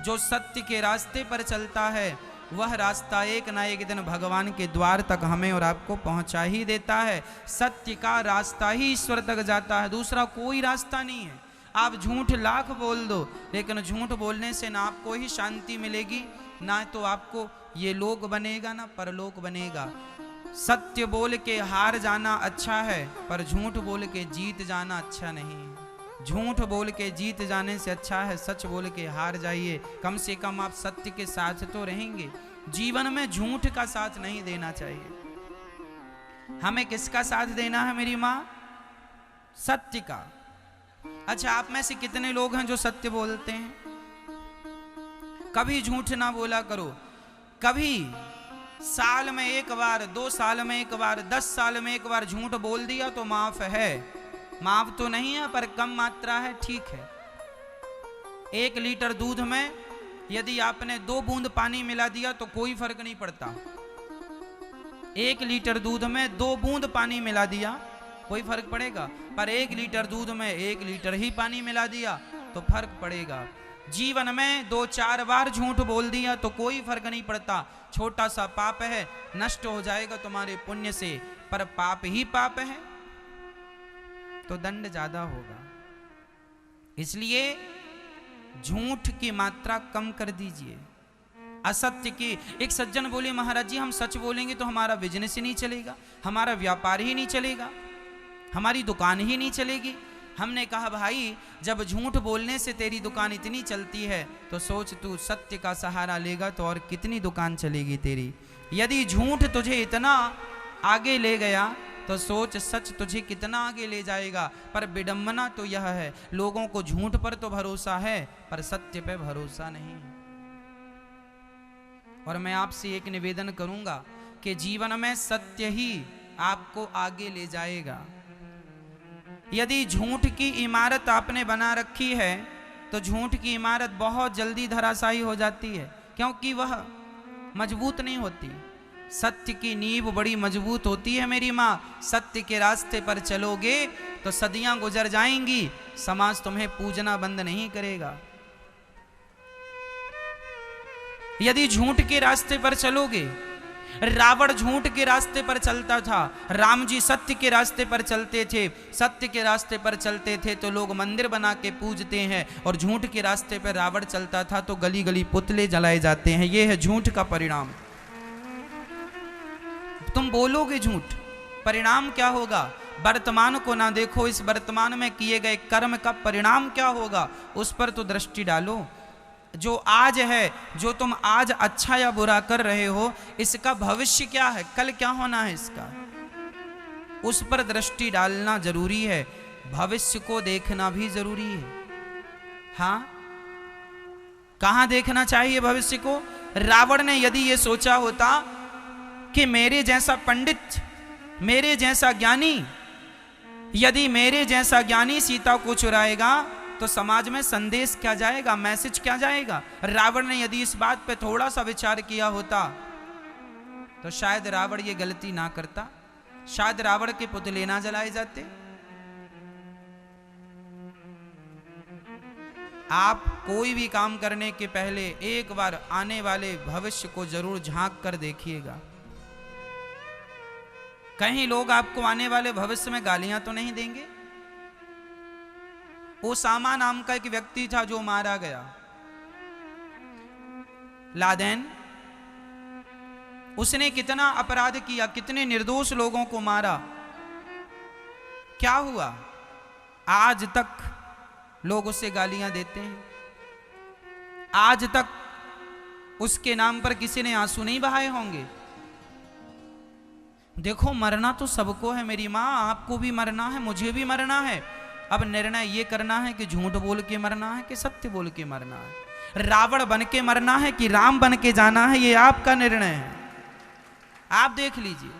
जो सत्य के रास्ते पर चलता है वह रास्ता एक ना एक दिन भगवान के द्वार तक हमें और आपको पहुंचा ही देता है। सत्य का रास्ता ही ईश्वर तक जाता है, दूसरा कोई रास्ता नहीं है। आप झूठ लाख बोल दो, लेकिन झूठ बोलने से ना आपको ही शांति मिलेगी, ना तो आपको ये लोक बनेगा ना परलोक बनेगा। सत्य बोल के हार जाना अच्छा है, पर झूठ बोल के जीत जाना अच्छा नहीं है। झूठ बोल के जीत जाने से अच्छा है सच बोल के हार जाइए। कम से कम आप सत्य के साथ तो रहेंगे। जीवन में झूठ का साथ नहीं देना चाहिए। हमें किसका साथ देना है मेरी माँ? सत्य का। अच्छा, आप में से कितने लोग हैं जो सत्य बोलते हैं? कभी झूठ ना बोला करो। कभी साल में एक बार, 2 साल में एक बार, 10 साल में एक बार झूठ बोल दिया तो माफ है। माफ तो नहीं है पर कम मात्रा है, ठीक है। 1 लीटर दूध में यदि आपने 2 बूंद पानी मिला दिया तो कोई फर्क नहीं पड़ता। 1 लीटर दूध में 2 बूंद पानी मिला दिया कोई फर्क पड़ेगा, पर 1 लीटर दूध में 1 लीटर ही पानी मिला दिया तो फर्क पड़ेगा। जीवन में 2-4 बार झूठ बोल दिया तो कोई फर्क नहीं पड़ता। छोटा सा पाप है, नष्ट हो जाएगा तुम्हारे पुण्य से, पर पाप ही पाप है तो दंड ज्यादा होगा। इसलिए झूठ की मात्रा कम कर दीजिए। असत्य की, एक सज्जन बोले महाराज जी हम सच बोलेंगे तो हमारा बिजनेस ही नहीं चलेगा, हमारा व्यापार ही नहीं चलेगा, हमारी दुकान ही नहीं चलेगी। हमने कहा भाई जब झूठ बोलने से तेरी दुकान इतनी चलती है तो सोच तू सत्य का सहारा लेगा तो और कितनी दुकान चलेगी तेरी। यदि झूठ तुझे इतना आगे ले गया तो सोच सच तुझे कितना आगे ले जाएगा। पर विडंबना तो यह है, लोगों को झूठ पर तो भरोसा है पर सत्य पे भरोसा नहीं है। और मैं आपसे एक निवेदन करूंगा कि जीवन में सत्य ही आपको आगे ले जाएगा। यदि झूठ की इमारत आपने बना रखी है तो झूठ की इमारत बहुत जल्दी धराशायी हो जाती है, क्योंकि वह मजबूत नहीं होती। सत्य की नींव बड़ी मजबूत होती है मेरी माँ। सत्य के रास्ते पर चलोगे तो सदियां गुजर जाएंगी, समाज तुम्हें पूजना बंद नहीं करेगा। यदि झूठ के रास्ते पर चलोगे, रावण झूठ के रास्ते पर चलता था, राम जी सत्य के रास्ते पर चलते थे। सत्य के रास्ते पर चलते थे तो लोग मंदिर बना के पूजते हैं, और झूठ के रास्ते पर रावण चलता था तो गली गली पुतले जलाए जाते हैं। यह है झूठ का परिणाम। तुम बोलोगे झूठ, परिणाम क्या होगा? वर्तमान को ना देखो, इस वर्तमान में किए गए कर्म का परिणाम क्या होगा उस पर तो दृष्टि डालो। जो आज है, जो तुम आज अच्छा या बुरा कर रहे हो, इसका भविष्य क्या है, कल क्या होना है इसका, उस पर दृष्टि डालना जरूरी है। भविष्य को देखना भी जरूरी है। हाँ, कहां देखना चाहिए भविष्य को? रावण ने यदि ये सोचा होता कि मेरे जैसा पंडित, मेरे जैसा ज्ञानी, यदि मेरे जैसा ज्ञानी सीता को चुराएगा तो समाज में संदेश क्या जाएगा, मैसेज क्या जाएगा। रावण ने यदि इस बात पे थोड़ा सा विचार किया होता तो शायद रावण ये गलती ना करता, शायद रावण के पुतले ना जलाए जाते। आप कोई भी काम करने के पहले एक बार आने वाले भविष्य को जरूर झांक कर देखिएगा। कहीं लोग आपको आने वाले भविष्य में गालियां तो नहीं देंगे। ओसामा नाम का एक व्यक्ति था जो मारा गया, लादेन। उसने कितना अपराध किया, कितने निर्दोष लोगों को मारा। क्या हुआ? आज तक लोग उसे गालियां देते हैं। आज तक उसके नाम पर किसी ने आंसू नहीं बहाए होंगे। देखो, मरना तो सबको है मेरी माँ, आपको भी मरना है, मुझे भी मरना है। अब निर्णय ये करना है कि झूठ बोल के मरना है कि सत्य बोल के मरना है, रावण बन के मरना है कि राम बन के जाना है, ये आपका निर्णय है। आप देख लीजिए।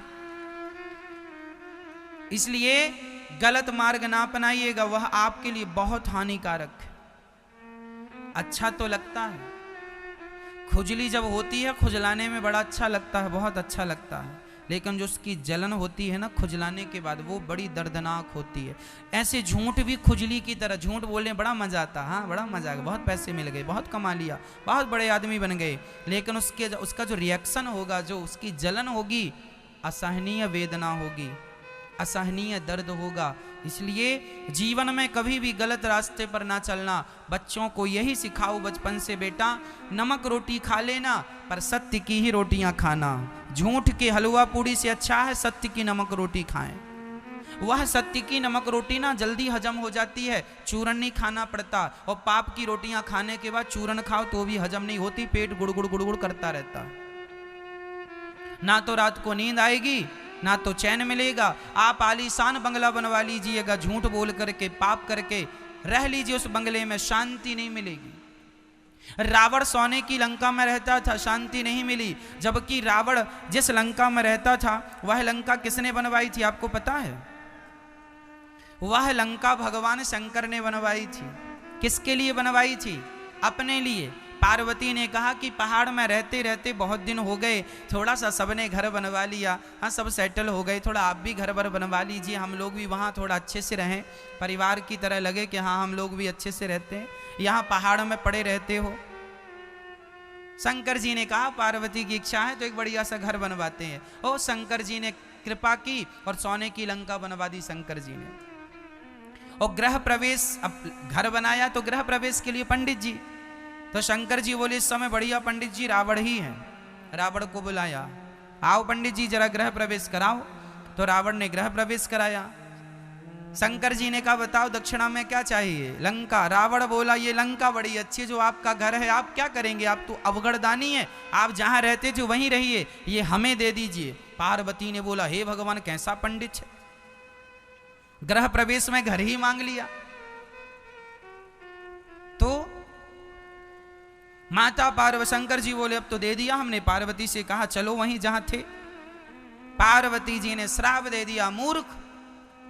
इसलिए गलत मार्ग ना अपनाइएगा, वह आपके लिए बहुत हानिकारक है। अच्छा तो लगता है, खुजली जब होती है खुजलाने में बड़ा अच्छा लगता है, बहुत अच्छा लगता है, लेकिन जो उसकी जलन होती है ना खुजलाने के बाद, वो बड़ी दर्दनाक होती है। ऐसे झूठ भी खुजली की तरह, झूठ बोलने बड़ा मजा आता, हाँ बड़ा मजा आ गया, बहुत पैसे मिल गए, बहुत कमा लिया, बहुत बड़े आदमी बन गए, लेकिन उसका जो रिएक्शन होगा, जो उसकी जलन होगी, असहनीय वेदना होगी, असहनीय दर्द होगा। इसलिए जीवन में कभी भी गलत रास्ते पर ना चलना। बच्चों को यही सिखाओ बचपन से, बेटा नमक रोटी खा लेना पर सत्य की ही रोटियां खाना। झूठ के हलवा पूड़ी से अच्छा है सत्य की नमक रोटी खाएं। वह सत्य की नमक रोटी ना जल्दी हजम हो जाती है, चूरन नहीं खाना पड़ता। और पाप की रोटियां खाने के बाद चूरन खाओ तो भी हजम नहीं होती, पेट गुड़गुड़ गुड़गुड़ करता रहता। ना तो रात को नींद आएगी, ना तो चैन मिलेगा। आप आलीशान बंगला बनवा लीजिएगा, झूठ बोल करके, पाप करके रह लीजिए, उस बंगले में शांति नहीं मिलेगी। रावण सोने की लंका में रहता था, शांति नहीं मिली। जबकि रावण जिस लंका में रहता था वह लंका किसने बनवाई थी आपको पता है? वह लंका भगवान शंकर ने बनवाई थी। किसके लिए बनवाई थी? अपने लिए। पार्वती ने कहा कि पहाड़ में रहते रहते बहुत दिन हो गए, थोड़ा सा सबने घर बनवा लिया, हाँ सब सेटल हो गए, थोड़ा आप भी घर बनवा लीजिए, हम लोग भी वहाँ थोड़ा अच्छे से रहें, परिवार की तरह लगे कि हाँ हम लोग भी अच्छे से रहते हैं, यहाँ पहाड़ में पड़े रहते हो। शंकर जी ने कहा पार्वती की इच्छा है तो एक बढ़िया सा घर बनवाते हैं। ओ शंकर जी ने कृपा की और सोने की लंका बनवा दी शंकर जी ने। और गृह प्रवेश, अब घर बनाया तो गृह प्रवेश के लिए पंडित जी, तो शंकर जी बोले इस समय बढ़िया पंडित जी रावण ही है। रावण को बुलाया, आओ पंडित जी जरा गृह प्रवेश कराओ। तो रावण ने गृह प्रवेश कराया। शंकर जी ने कहा बताओ दक्षिणा में क्या चाहिए? लंका। रावण बोला ये लंका बड़ी अच्छी, जो आपका घर है आप क्या करेंगे, आप तो अवगढ़दानी है, आप जहां रहते थे वहीं रहिए, ये हमें दे दीजिए। पार्वती ने बोला हे भगवान कैसा पंडित है, गृह प्रवेश में घर ही मांग लिया। तो माता पार्वती, शंकर जी बोले अब तो दे दिया हमने। पार्वती से कहा चलो वहीं जहां थे। पार्वती जी ने श्राप दे दिया, मूर्ख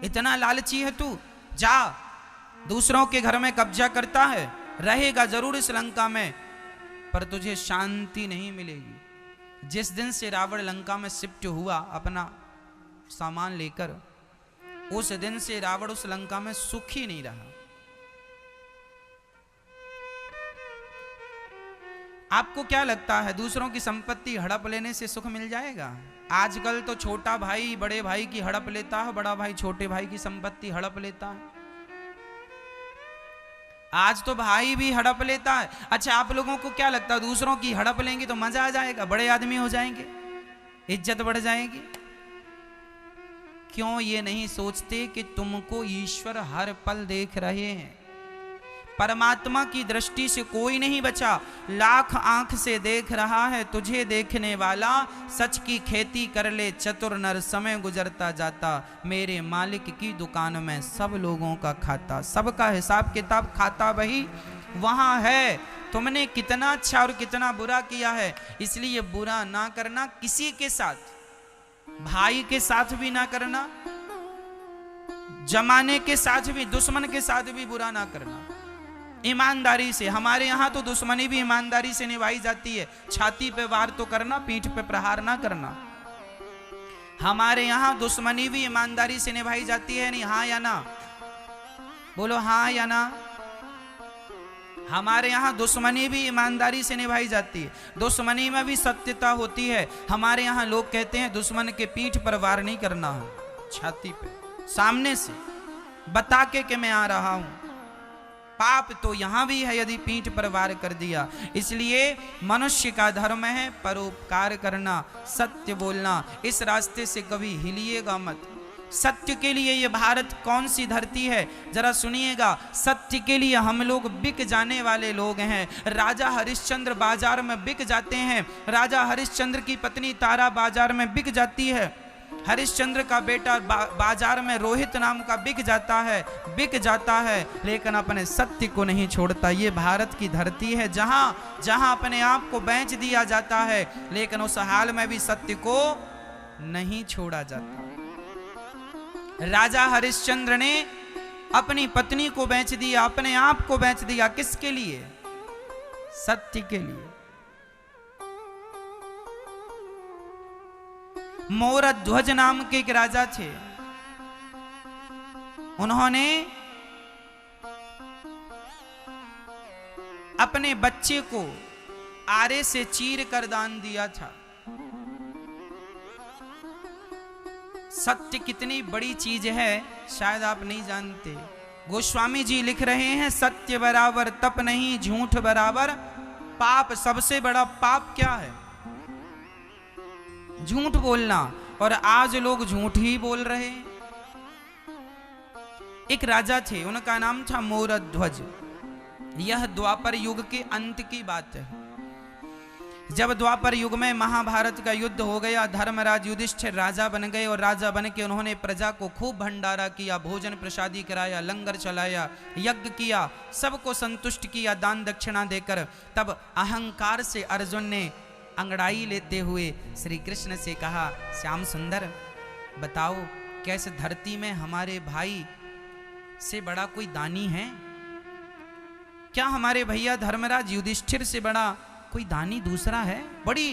इतना लालची है तू, जा दूसरों के घर में कब्जा करता है, रहेगा जरूर इस लंका में पर तुझे शांति नहीं मिलेगी। जिस दिन से रावण लंका में शिफ्ट हुआ अपना सामान लेकर, उस दिन से रावण उस लंका में सुखी नहीं रहा। आपको क्या लगता है दूसरों की संपत्ति हड़प लेने से सुख मिल जाएगा? आजकल तो छोटा भाई बड़े भाई की हड़प लेता है, बड़ा भाई छोटे भाई की संपत्ति हड़प लेता है। आज तो भाई भी हड़प लेता है। अच्छा आप लोगों को क्या लगता है दूसरों की हड़प लेंगे तो मजा आ जाएगा, बड़े आदमी हो जाएंगे, इज्जत बढ़ जाएगी? क्यों ये नहीं सोचते कि तुमको ईश्वर हर पल देख रहे हैं? परमात्मा की दृष्टि से कोई नहीं बचा, लाख आंख से देख रहा है तुझे देखने वाला। सच की खेती कर ले चतुर नर, समय गुजरता जाता, मेरे मालिक की दुकान में सब लोगों का खाता। सबका हिसाब किताब खाता वही वहां है। तुमने कितना अच्छा और कितना बुरा किया है, इसलिए बुरा ना करना किसी के साथ, भाई के साथ भी ना करना, जमाने के साथ भी, दुश्मन के साथ भी बुरा ना करना, ईमानदारी से। हमारे यहाँ तो दुश्मनी भी ईमानदारी से निभाई जाती है। छाती पे वार तो करना, पीठ पे प्रहार ना करना। हमारे यहाँ दुश्मनी भी ईमानदारी से निभाई जाती है, नहीं हाँ या ना? बोलो हाँ या ना। हमारे यहाँ दुश्मनी भी ईमानदारी से निभाई जाती है, दुश्मनी में भी सत्यता होती है। हमारे यहाँ लोग कहते हैं दुश्मन के पीठ पर वार नहीं करना है, छाती पे सामने से बता के कि मैं आ रहा हूं। पाप तो यहां भी है यदि पीठ पर वार कर दिया। इसलिए मनुष्य का धर्म है परोपकार करना, सत्य बोलना। इस रास्ते से कभी हिलिएगा मत। सत्य के लिए ये भारत कौन सी धरती है जरा सुनिएगा। सत्य के लिए हम लोग बिक जाने वाले लोग हैं। राजा हरिश्चंद्र बाजार में बिक जाते हैं, राजा हरिश्चंद्र की पत्नी तारा बाजार में बिक जाती है, हरिश्चंद्र का बेटा बाजार में रोहित नाम का बिक जाता है, लेकिन अपने सत्य को नहीं छोड़ता। ये भारत की धरती है जहां अपने आप को बेच दिया जाता है, लेकिन उस हाल में भी सत्य को नहीं छोड़ा जाता। राजा हरिश्चंद्र ने अपनी पत्नी को बेच दिया, अपने आप को बेच दिया। किसके लिए? सत्य के लिए। मोरध्वज नाम के एक राजा थे। उन्होंने अपने बच्चे को आरे से चीर कर दान दिया था। सत्य कितनी बड़ी चीज है शायद आप नहीं जानते। गोस्वामी जी लिख रहे हैं, सत्य बराबर तप नहीं, झूठ बराबर पाप। सबसे बड़ा पाप क्या है? झूठ बोलना। और आज लोग झूठ ही बोल रहे हैं। एक राजा थे, उनका नाम था मोरध्वज। यह द्वापर युग के अंत की बात है। जब द्वापर युग में महाभारत का युद्ध हो गया, धर्मराज युधिष्ठिर राजा बन गए और राजा बन के उन्होंने प्रजा को खूब भंडारा किया, भोजन प्रसादी कराया, लंगर चलाया, यज्ञ किया, सबको संतुष्ट किया दान दक्षिणा देकर। तब अहंकार से अर्जुन ने अंगड़ाई लेते हुए श्री कृष्ण से कहा, श्याम सुंदर बताओ, कैसे धरती में हमारे भाई से बड़ा कोई दानी है? क्या हमारे भैया धर्मराज युधिष्ठिर से बड़ा कोई दानी दूसरा है? बड़ी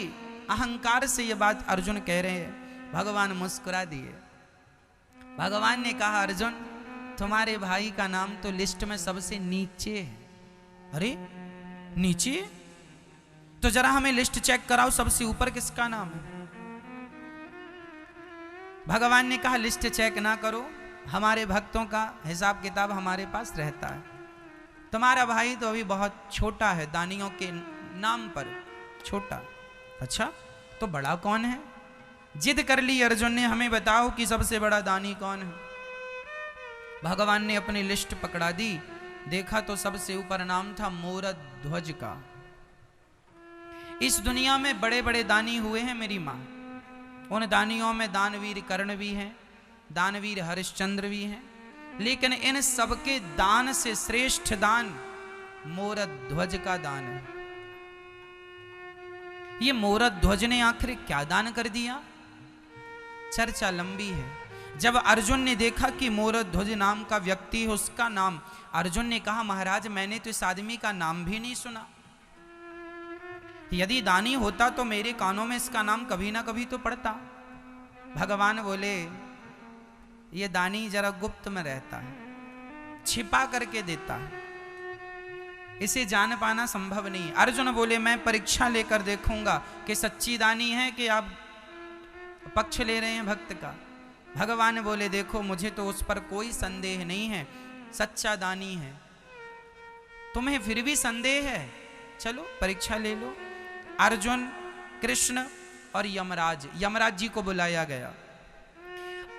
अहंकार से ये बात अर्जुन कह रहे हैं। भगवान मुस्कुरा दिए। भगवान ने कहा, अर्जुन तुम्हारे भाई का नाम तो लिस्ट में सबसे नीचे है। अरे नीचे? तो जरा हमें लिस्ट चेक कराओ, सबसे ऊपर किसका नाम है? भगवान ने कहा, लिस्ट चेक ना करो, हमारे भक्तों का हिसाब किताब हमारे पास रहता है। तुम्हारा भाई तो अभी बहुत छोटा है, दानियों के नाम पर छोटा। अच्छा, तो बड़ा कौन है? जिद कर ली अर्जुन ने, हमें बताओ कि सबसे बड़ा दानी कौन है। भगवान ने अपनी लिस्ट पकड़ा दी, देखा तो सबसे ऊपर नाम था मोरध्वज का। इस दुनिया में बड़े बड़े दानी हुए हैं मेरी मां। उन दानियों में दानवीर कर्ण भी हैं, दानवीर हरिश्चंद्र भी हैं, लेकिन इन सबके दान से श्रेष्ठ दान मोरध्वज का दान है। ये मोरध्वज ने आखिर क्या दान कर दिया? चर्चा लंबी है। जब अर्जुन ने देखा कि मोरध्वज नाम का व्यक्ति है, उसका नाम, अर्जुन ने कहा, महाराज मैंने तो इस आदमी का नाम भी नहीं सुना। यदि दानी होता तो मेरे कानों में इसका नाम कभी ना कभी तो पड़ता। भगवान बोले, ये दानी जरा गुप्त में रहता है, छिपा करके देता है, इसे जान पाना संभव नहीं। अर्जुन बोले, मैं परीक्षा लेकर देखूंगा कि सच्ची दानी है कि आप पक्ष ले रहे हैं भक्त का। भगवान बोले, देखो मुझे तो उस पर कोई संदेह नहीं है, सच्चा दानी है। तुम्हें फिर भी संदेह है, चलो परीक्षा ले लो। अर्जुन, कृष्ण और यमराज जी को बुलाया गया।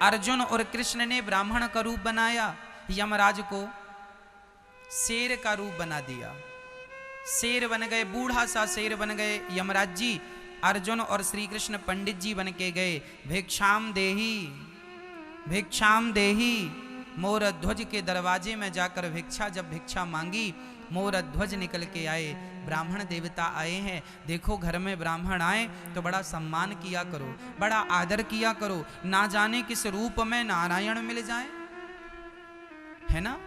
अर्जुन और कृष्ण ने ब्राह्मण का रूप बनाया, यमराज को शेर का रूप बना दिया। शेर बन गए, बूढ़ा सा शेर बन गए यमराज जी। अर्जुन और श्री कृष्ण पंडित जी बन के गए। भिक्षाम देही, भिक्षाम देही। मोरध्वज के दरवाजे में जाकर जब भिक्षा मांगी, मोरध्वज निकल के आए। ब्राह्मण देवता आए हैं, देखो घर में ब्राह्मण आए तो बड़ा सम्मान किया करो, बड़ा आदर किया करो, ना जाने किस रूप में नारायण मिल जाए, है ना।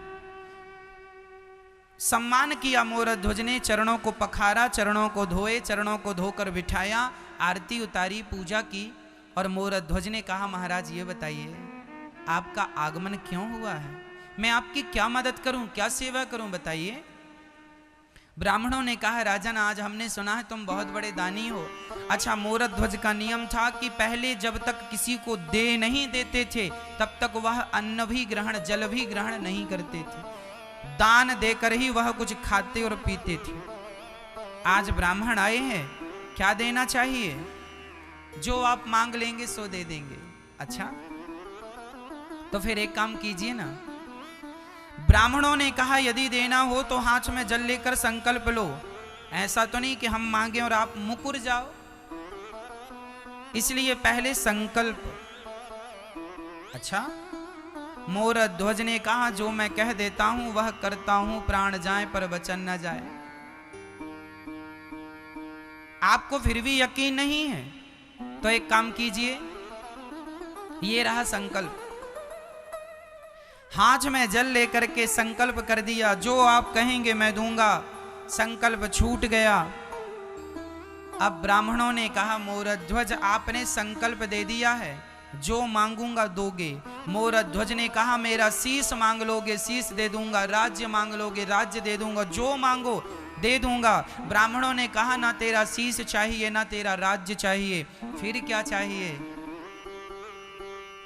सम्मान किया मोरध्वज ने, चरणों को पखारा, चरणों को धोए, चरणों को धोकर बिठाया, आरती उतारी, पूजा की। और मोरध्वज ने कहा, महाराज ये बताइए आपका आगमन क्यों हुआ है? मैं आपकी क्या मदद करूं, क्या सेवा करूं, बताइए। ब्राह्मणों ने कहा, राजन आज हमने सुना है तुम बहुत बड़े दानी हो। अच्छा, मोरध्वज का नियम था कि पहले जब तक किसी को दे नहीं देते थे तब तक वह अन्न भी ग्रहण, जल भी ग्रहण नहीं करते थे। दान देकर ही वह कुछ खाते और पीते थे। आज ब्राह्मण आए हैं, क्या देना चाहिए? जो आप मांग लेंगे सो दे देंगे। अच्छा, तो फिर एक काम कीजिए ना। ब्राह्मणों ने कहा, यदि देना हो तो हाथ में जल लेकर संकल्प लो। ऐसा तो नहीं कि हम मांगे और आप मुकुर जाओ, इसलिए पहले संकल्प। अच्छा, मोरध्वज ने कहा, जो मैं कह देता हूं वह करता हूं, प्राण जाए पर वचन न जाए। आपको फिर भी यकीन नहीं है तो एक काम कीजिए, ये रहा संकल्प। हाथ में जल लेकर के संकल्प कर दिया, जो आप कहेंगे मैं दूंगा। संकल्प छूट गया। अब ब्राह्मणों ने कहा मोरध्वज आपने संकल्प दे दिया है, जो मांगूंगा दोगे। मोरध्वज ने कहा मेरा शीश मांग लोगे शीश दे दूंगा, राज्य मांग लोगे राज्य दे दूंगा, जो मांगो दे दूंगा। ब्राह्मणों ने कहा ना तेरा शीश चाहिए ना तेरा राज्य चाहिए, फिर क्या चाहिए?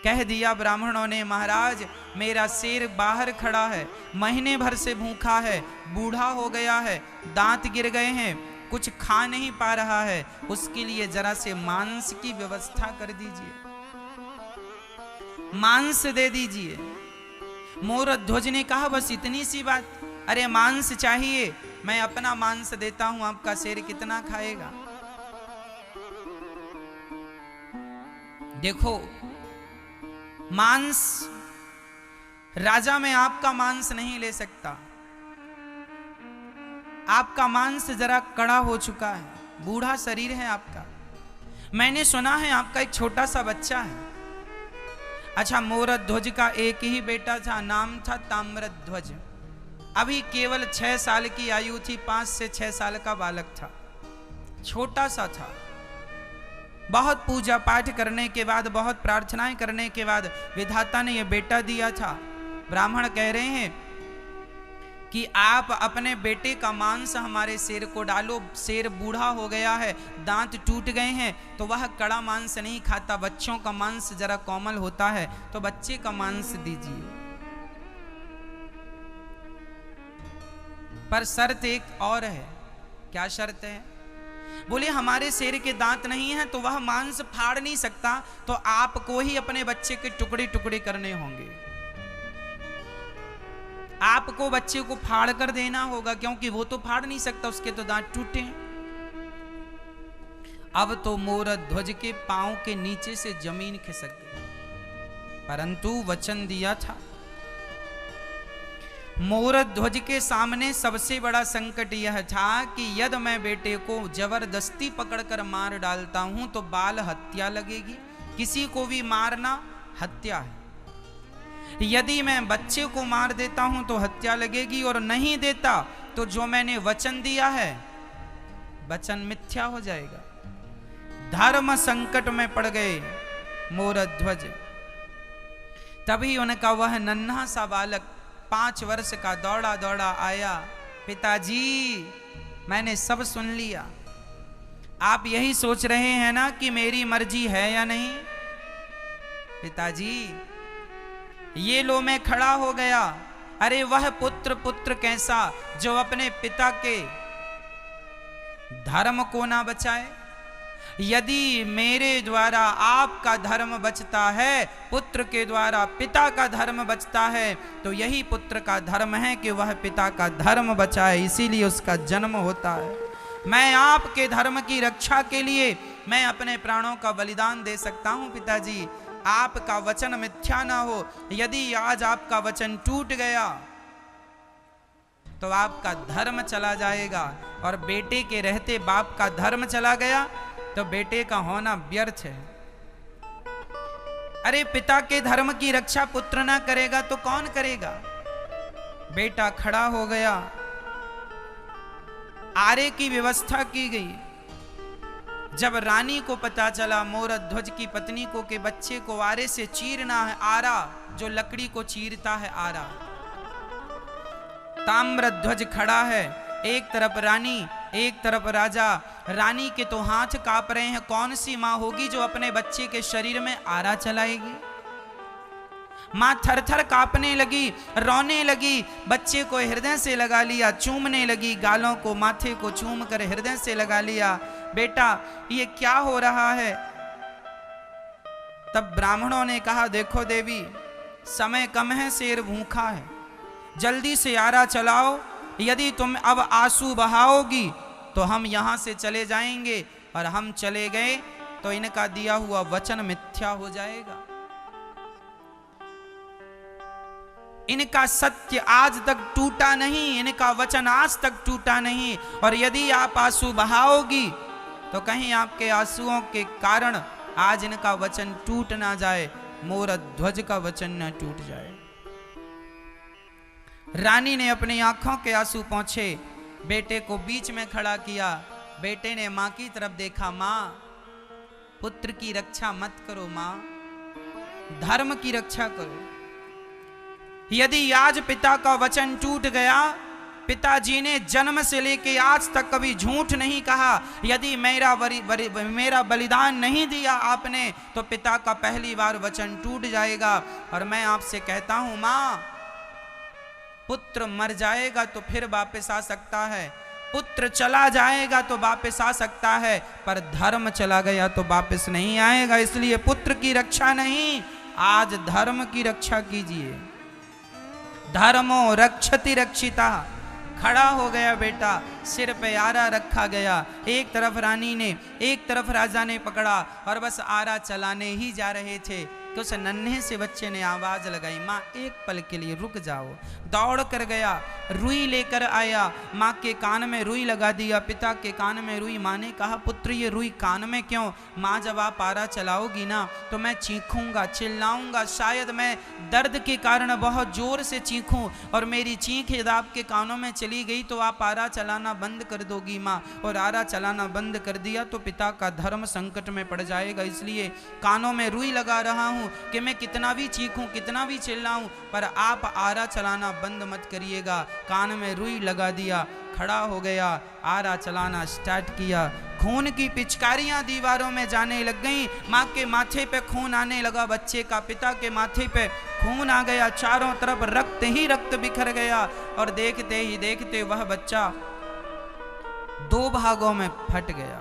कह दिया ब्राह्मणों ने महाराज मेरा शेर बाहर खड़ा है, महीने भर से भूखा है, बूढ़ा हो गया है, दांत गिर गए हैं, कुछ खा नहीं पा रहा है, उसके लिए जरा से मांस की व्यवस्था कर दीजिए, मांस दे दीजिए। मोरध्वज ने कहा बस इतनी सी बात? अरे मांस चाहिए, मैं अपना मांस देता हूं, आपका शेर कितना खाएगा? देखो मांस, राजा में आपका मांस नहीं ले सकता, आपका मांस जरा कड़ा हो चुका है, बूढ़ा शरीर है आपका। मैंने सुना है आपका एक छोटा सा बच्चा है। अच्छा, मोरध्वज का एक ही बेटा था, नाम था ताम्रध्वज। अभी केवल 6 साल की आयु थी, 5 से 6 साल का बालक था, छोटा सा था। बहुत पूजा पाठ करने के बाद, बहुत प्रार्थनाएं करने के बाद विधाता ने यह बेटा दिया था। ब्राह्मण कह रहे हैं कि आप अपने बेटे का मांस हमारे शेर को डालो, शेर बूढ़ा हो गया है, दांत टूट गए हैं, तो वह कड़ा मांस नहीं खाता, बच्चों का मांस जरा कोमल होता है, तो बच्चे का मांस दीजिए। पर शर्त एक और है। क्या शर्त है? बोले हमारे शेर के दांत नहीं है तो वह मांस फाड़ नहीं सकता, तो आपको ही अपने बच्चे के टुकड़े टुकड़े करने होंगे, आपको बच्चे को फाड़ कर देना होगा, क्योंकि वो तो फाड़ नहीं सकता, उसके तो दांत टूटे। अब तो मोरध्वज के पांव के नीचे से जमीन खिसक गई, परंतु वचन दिया था। मोरध्वज के सामने सबसे बड़ा संकट यह था कि यदि मैं बेटे को जबरदस्ती पकड़कर मार डालता हूं तो बाल हत्या लगेगी, किसी को भी मारना हत्या है। यदि मैं बच्चे को मार देता हूं तो हत्या लगेगी, और नहीं देता तो जो मैंने वचन दिया है वचन मिथ्या हो जाएगा। धर्म संकट में पड़ गए मोरध्वज। तभी उनका वह नन्हा सा बालक 5 वर्ष का दौड़ा दौड़ा आया, पिताजी मैंने सब सुन लिया, आप यही सोच रहे हैं ना कि मेरी मर्जी है या नहीं? पिताजी ये लो मैं खड़ा हो गया। अरे वह पुत्र कैसा जो अपने पिता के धर्म को ना बचाए। यदि मेरे द्वारा आपका धर्म बचता है, पुत्र के द्वारा पिता का धर्म बचता है, तो यही पुत्र का धर्म है कि वह पिता का धर्म बचाए, इसीलिए उसका जन्म होता है। मैं आपके धर्म की रक्षा के लिए मैं अपने प्राणों का बलिदान दे सकता हूं पिताजी, आपका वचन मिथ्या ना हो। यदि आज आपका वचन टूट गया तो आपका धर्म चला जाएगा, और बेटे के रहते बाप का धर्म चला गया तो बेटे का होना व्यर्थ है। अरे पिता के धर्म की रक्षा पुत्र ना करेगा तो कौन करेगा? बेटा खड़ा हो गया, आरे की व्यवस्था की गई। जब रानी को पता चला मोरध्वज की पत्नी को कि बच्चे को आरे से चीरना है, आरा जो लकड़ी को चीरता है आरा, ताम्रध्वज खड़ा है, एक तरफ रानी एक तरफ राजा। रानी के तो हाथ कांप रहे हैं, कौन सी मां होगी जो अपने बच्चे के शरीर में आरा चलाएगी? मां थर-थर कांपने लगी, रोने लगी, बच्चे को हृदय से लगा लिया, चूमने लगी, गालों को माथे को चूम कर हृदय से लगा लिया। बेटा ये क्या हो रहा है? तब ब्राह्मणों ने कहा देखो देवी, समय कम है, शेर भूखा है, जल्दी से आरा चलाओ, यदि तुम अब आंसू बहाओगी तो हम यहां से चले जाएंगे, और हम चले गए तो इनका दिया हुआ वचन मिथ्या हो जाएगा। इनका सत्य आज तक टूटा नहीं, इनका वचन आज तक टूटा नहीं, और यदि आप आंसू बहाओगी तो कहीं आपके आंसुओं के कारण आज इनका वचन टूट ना जाए, मोरध्वज का वचन ना टूट जाए। रानी ने अपनी आंखों के आंसू पोंछे, बेटे को बीच में खड़ा किया, बेटे ने मां की तरफ देखा, मां पुत्र की रक्षा मत करो, मां धर्म की रक्षा करो। यदि आज पिता का वचन टूट गया, पिताजी ने जन्म से लेके आज तक कभी झूठ नहीं कहा, यदि मेरा बलिदान नहीं दिया आपने, तो पिता का पहली बार वचन टूट जाएगा। और मैं आपसे कहता हूं मां, पुत्र मर जाएगा तो फिर वापस आ सकता है, पुत्र चला जाएगा तो वापस आ सकता है, पर धर्म चला गया तो वापस नहीं आएगा। इसलिए पुत्र की रक्षा नहीं, आज धर्म की रक्षा कीजिए। धर्मो रक्षति रक्षिता। खड़ा हो गया बेटा, सिर पे आरा रखा गया, एक तरफ रानी ने एक तरफ राजा ने पकड़ा और बस आरा चलाने ही जा रहे थे तो उस नन्हे से बच्चे ने आवाज लगाई, माँ एक पल के लिए रुक जाओ। दौड़ कर गया, रुई लेकर आया, माँ के कान में रुई लगा दिया, पिता के कान में रुई। माँ ने कहा, पुत्र ये रुई कान में क्यों? माँ जब आप आरा चलाओगी ना तो मैं चीखूंगा, चिल्लाऊंगा, शायद मैं दर्द के कारण बहुत जोर से चीखूं और मेरी चीख यदि आपके कानों में चली गई तो आप आरा चलाना बंद कर दोगी माँ, और आरा चलाना बंद कर दिया तो पिता का धर्म संकट में पड़ जाएगा। इसलिए कानों में रुई लगा रहा हूँ कि मैं कितना भी चीखूं, कितना भी चिल्लाऊं, पर आप आरा चलाना बंद मत करिएगा। कान में रुई लगा दिया, खड़ा हो गया, आरा चलाना स्टार्ट किया। खून की पिचकारियां दीवारों में जाने लग गईं, माँ के माथे पे खून आने लगा बच्चे का, पिता के माथे पे खून आ गया, चारों तरफ रक्त ही रक्त बिखर गया और देखते ही देखते वह बच्चा 2 भागों में फट गया।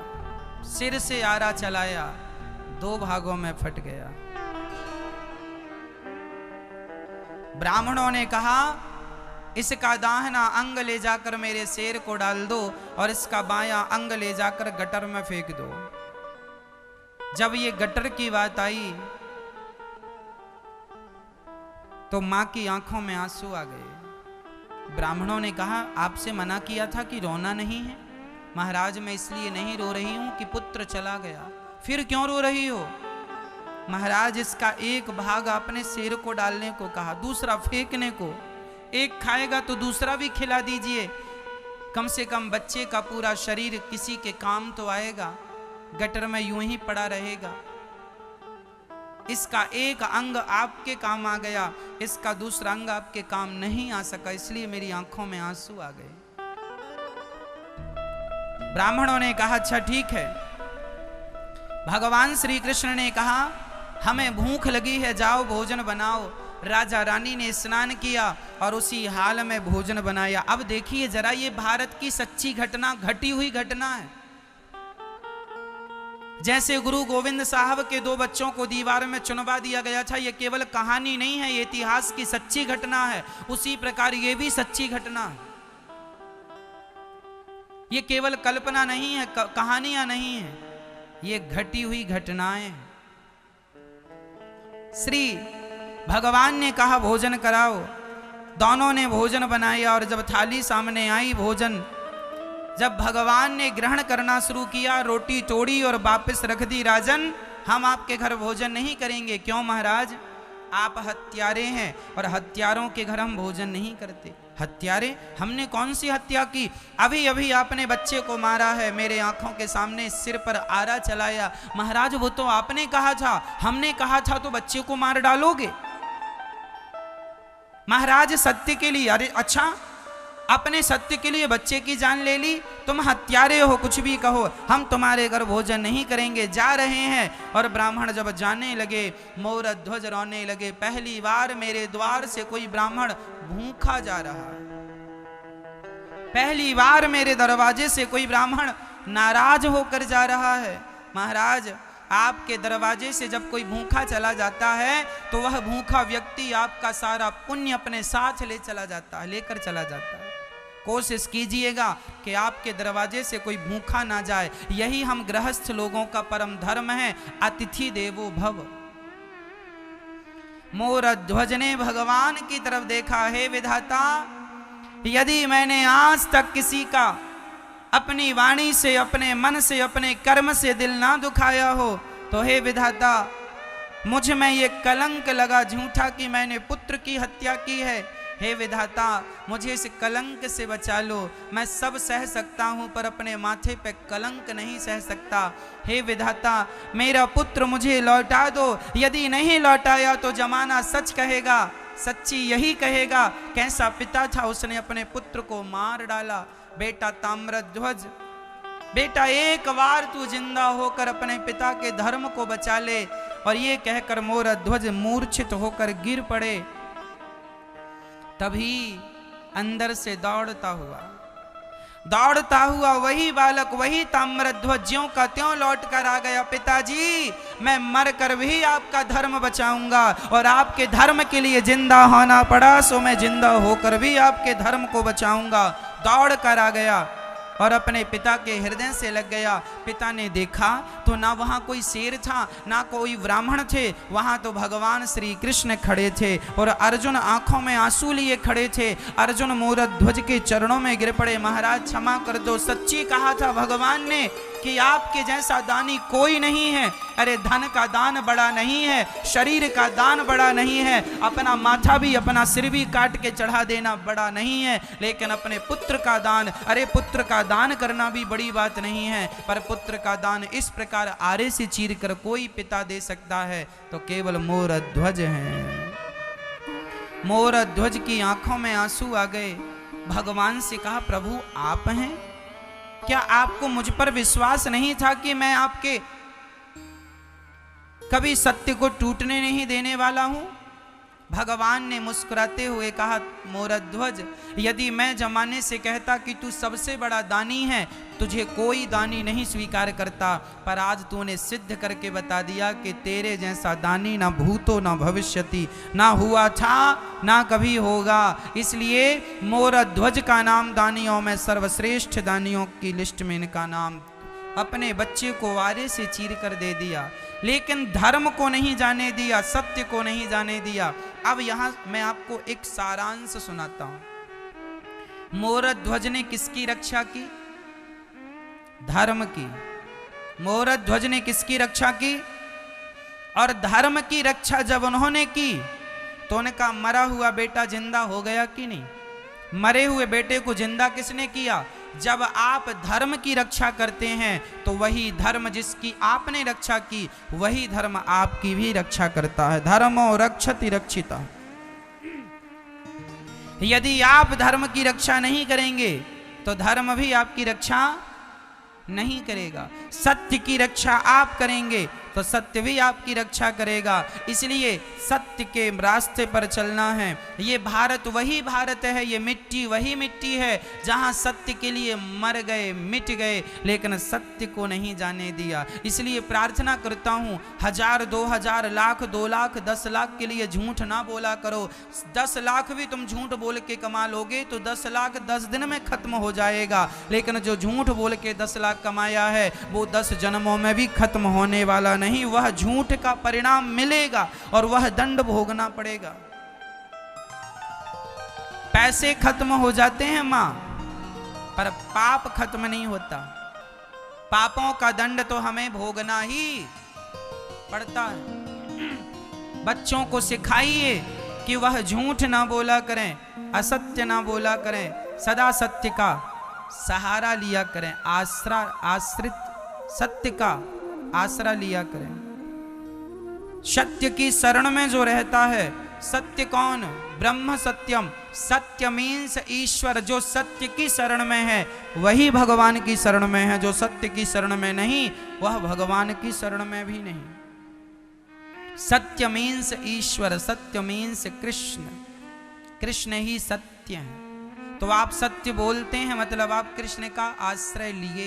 सिर से आरा चलाया, 2 भागों में फट गया। ब्राह्मणों ने कहा, इसका दाहिना अंग ले जाकर मेरे शेर को डाल दो और इसका बायां अंग ले जाकर गटर में फेंक दो। जब ये गटर की बात आई तो मां की आंखों में आंसू आ गए। ब्राह्मणों ने कहा, आपसे मना किया था कि रोना नहीं है। महाराज मैं इसलिए नहीं रो रही हूं कि पुत्र चला गया। फिर क्यों रो रही हो? महाराज इसका एक भाग आपने शेर को डालने को कहा, दूसरा फेंकने को। एक खाएगा तो दूसरा भी खिला दीजिए, कम से कम बच्चे का पूरा शरीर किसी के काम तो आएगा, गटर में यूं ही पड़ा रहेगा। इसका एक अंग आपके काम आ गया, इसका दूसरा अंग आपके काम नहीं आ सका, इसलिए मेरी आंखों में आंसू आ गए। ब्राह्मणों ने कहा, अच्छा ठीक है। भगवान श्री कृष्ण ने कहा, हमें भूख लगी है, जाओ भोजन बनाओ। राजा रानी ने स्नान किया और उसी हाल में भोजन बनाया। अब देखिए जरा, ये भारत की सच्ची घटना, घटी हुई घटना है। जैसे गुरु गोविंद साहब के 2 बच्चों को दीवार में चुनवा दिया गया था, ये केवल कहानी नहीं है, ये इतिहास की सच्ची घटना है, उसी प्रकार ये भी सच्ची घटना है। ये केवल कल्पना नहीं है, कहानियां नहीं है, ये घटी हुई घटनाएं। श्री भगवान ने कहा भोजन कराओ, दोनों ने भोजन बनाया और जब थाली सामने आई, भोजन जब भगवान ने ग्रहण करना शुरू किया, रोटी तोड़ी और वापस रख दी। राजन, हम आपके घर भोजन नहीं करेंगे। क्यों महाराज? आप हत्यारे हैं और हत्यारों के घर हम भोजन नहीं करते। हत्यारे? हमने कौन सी हत्या की? अभी अभी आपने बच्चे को मारा है, मेरे आंखों के सामने सिर पर आरा चलाया। महाराज वो तो आपने कहा था, हमने कहा था तो बच्चे को मार डालोगे? महाराज सत्य के लिए। अरे अच्छा, अपने सत्य के लिए बच्चे की जान ले ली? तुम हत्यारे हो, कुछ भी कहो, हम तुम्हारे घर भोजन नहीं करेंगे, जा रहे हैं। और ब्राह्मण जब जाने लगे, मोर ध्वज रोने लगे। पहली बार मेरे द्वार से कोई ब्राह्मण भूखा जा रहा है, पहली बार मेरे दरवाजे से कोई ब्राह्मण नाराज होकर जा रहा है। महाराज, आपके दरवाजे से जब कोई भूखा चला जाता है तो वह भूखा व्यक्ति आपका सारा पुण्य अपने साथ ले चला जाता है, लेकर चला जाता है। कोशिश कीजिएगा कि आपके दरवाजे से कोई भूखा ना जाए। यही हम गृहस्थ लोगों का परम धर्म है, अतिथि देवो भव। मोर ध्वज ने भगवान की तरफ देखा, हे विधाता, यदि मैंने आज तक किसी का अपनी वाणी से, अपने मन से, अपने कर्म से दिल ना दुखाया हो, तो हे विधाता, मुझ में ये कलंक लगा झूठा कि मैंने पुत्र की हत्या की है। हे विधाता मुझे इस कलंक से बचा लो। मैं सब सह सकता हूँ पर अपने माथे पे कलंक नहीं सह सकता। हे विधाता मेरा पुत्र मुझे लौटा दो। यदि नहीं लौटाया तो जमाना सच कहेगा, सच्ची यही कहेगा कैसा पिता था उसने अपने पुत्र को मार डाला। बेटा ताम्रध्वज, बेटा एक बार तू जिंदा होकर अपने पिता के धर्म को बचा ले। और ये कहकर मोरध्वज मूर्छित होकर गिर पड़े। तभी अंदर से दौड़ता हुआ वही बालक, वही ताम्रध्वज ज्यों का त्यों लौट कर आ गया। पिताजी मैं मर कर भी आपका धर्म बचाऊंगा और आपके धर्म के लिए जिंदा होना पड़ा सो मैं जिंदा होकर भी आपके धर्म को बचाऊंगा। दौड़ कर आ गया और अपने पिता के हृदय से लग गया। पिता ने देखा तो ना वहाँ कोई शेर था ना कोई ब्राह्मण थे, वहाँ तो भगवान श्री कृष्ण खड़े थे और अर्जुन आंखों में आंसू लिए खड़े थे। अर्जुन मोरध्वज के चरणों में गिर पड़े, महाराज क्षमा कर दो, सच्ची कहा था भगवान ने कि आपके जैसा दानी कोई नहीं है। अरे धन का दान बड़ा नहीं है, शरीर का दान बड़ा नहीं है, अपना माथा भी अपना सिर भी काट के चढ़ा देना बड़ा नहीं है, लेकिन अपने पुत्र का दान, अरे पुत्र का दान करना भी बड़ी बात नहीं है। पर पुत्र का दान इस प्रकार आरे से चीर कर कोई पिता दे सकता है तो केवल मोरध्वज हैं। मोरध्वज की आंखों में आंसू आ गए। भगवान से कहा प्रभु आप हैं, क्या आपको मुझ पर विश्वास नहीं था कि मैं आपके कभी सत्य को टूटने नहीं देने वाला हूं? भगवान ने मुस्कुराते हुए कहा मोरध्वज यदि मैं जमाने से कहता कि तू सबसे बड़ा दानी है तुझे कोई दानी नहीं स्वीकार करता, पर आज तूने सिद्ध करके बता दिया कि तेरे जैसा दानी ना भूतो ना भविष्यति, ना हुआ था ना कभी होगा। इसलिए मोरध्वज का नाम दानियों में सर्वश्रेष्ठ दानियों की लिस्ट में इनका नाम। अपने बच्चे को आरे से चीर कर दे दिया, लेकिन धर्म को नहीं जाने दिया, सत्य को नहीं जाने दिया। अब यहां मैं आपको एक सारांश सुनाता हूं। मोरध्वज ने किसकी रक्षा की? धर्म की। मोरध्वज ने किसकी रक्षा की? और धर्म की रक्षा जब उन्होंने की तो उनका मरा हुआ बेटा जिंदा हो गया कि नहीं? मरे हुए बेटे को जिंदा किसने किया? जब आप धर्म की रक्षा करते हैं तो वही धर्म जिसकी आपने रक्षा की वही धर्म आपकी भी रक्षा करता है। धर्मो रक्षति रक्षिता। यदि आप धर्म की रक्षा नहीं करेंगे तो धर्म भी आपकी रक्षा नहीं करेगा। सत्य की रक्षा आप करेंगे तो सत्य भी आपकी रक्षा करेगा। इसलिए सत्य के रास्ते पर चलना है। ये भारत वही भारत है, ये मिट्टी वही मिट्टी है जहां सत्य के लिए मर गए, मिट गए, लेकिन सत्य को नहीं जाने दिया। इसलिए प्रार्थना करता हूं 1000, 2000, लाख, 2 लाख, 10 लाख के लिए झूठ ना बोला करो। 10 लाख भी तुम झूठ बोल के कमा लोगे तो 10 लाख 10 दिन में खत्म हो जाएगा, लेकिन जो झूठ बोल के 10 लाख कमाया है वो 10 जन्मों में भी खत्म होने वाला नहीं। वह झूठ का परिणाम मिलेगा और वह दंड भोगना पड़ेगा। पैसे खत्म हो जाते हैं मां, पर पाप खत्म नहीं होता। पापों का दंड तो हमें भोगना ही पड़ता है। बच्चों को सिखाइए कि वह झूठ ना बोला करें, असत्य ना बोला करें, सदा सत्य का सहारा लिया करें, आश्रित सत्य का आसरा लिया करें। सत्य की शरण में जो रहता है, सत्य कौन? ब्रह्म सत्यम। सत्य मीन्स ईश्वर। जो सत्य की शरण में है वही भगवान की शरण में है, जो सत्य की शरण में नहीं वह भगवान की शरण में भी नहीं। सत्य मीन्स ईश्वर, सत्य मीन्स कृष्ण, कृष्ण ही सत्य है। तो आप सत्य बोलते हैं मतलब आप कृष्ण का आश्रय लिए।